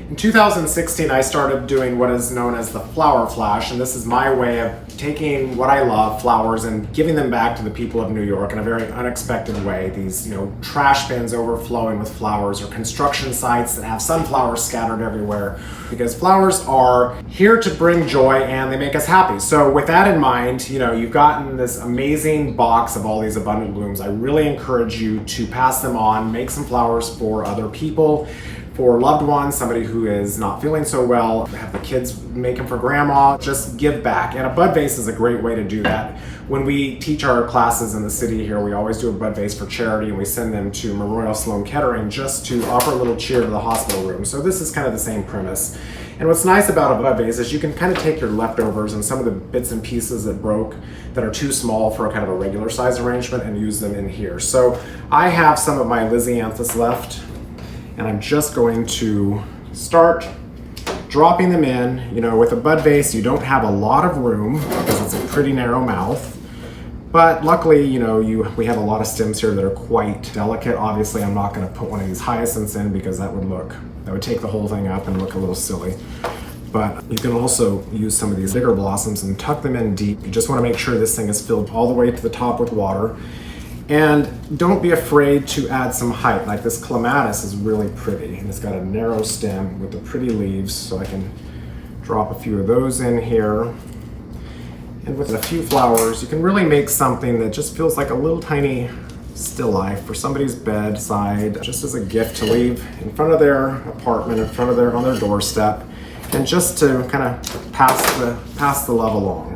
In 2016, I started doing what is known as the flower flash, and this is my way of taking what I love, flowers, and giving them back to the people of New York in a very unexpected way. These, trash bins overflowing with flowers, or construction sites that have sunflowers scattered everywhere, because flowers are here to bring joy and they make us happy. So with that in mind, you've gotten this amazing box of all these abundant blooms. I really encourage you to pass them on, make some flowers for other people, for loved ones, somebody who is not feeling so well, have the kids make them for grandma, just give back. And a bud vase is a great way to do that. When we teach our classes in the city here, we always do a bud vase for charity, and we send them to Memorial Sloan Kettering just to offer a little cheer to the hospital room. So this is kind of the same premise. And what's nice about a bud vase is you can kind of take your leftovers and some of the bits and pieces that broke that are too small for a kind of a regular size arrangement and use them in here. So I have some of my Lysianthus left, and I'm just going to start dropping them in. With a bud vase, you don't have a lot of room because it's a pretty narrow mouth. But luckily, we have a lot of stems here that are quite delicate. Obviously, I'm not going to put one of these hyacinths in because that would take the whole thing up and look a little silly. But you can also use some of these bigger blossoms and tuck them in deep. You just want to make sure this thing is filled all the way to the top with water. And don't be afraid to add some height. Like this clematis is really pretty, and it's got a narrow stem with the pretty leaves, so I can drop a few of those in here. And with a few flowers, you can really make something that just feels like a little tiny still life for somebody's bedside, just as a gift to leave in front of their apartment, on their doorstep, and just to kind of pass the love along.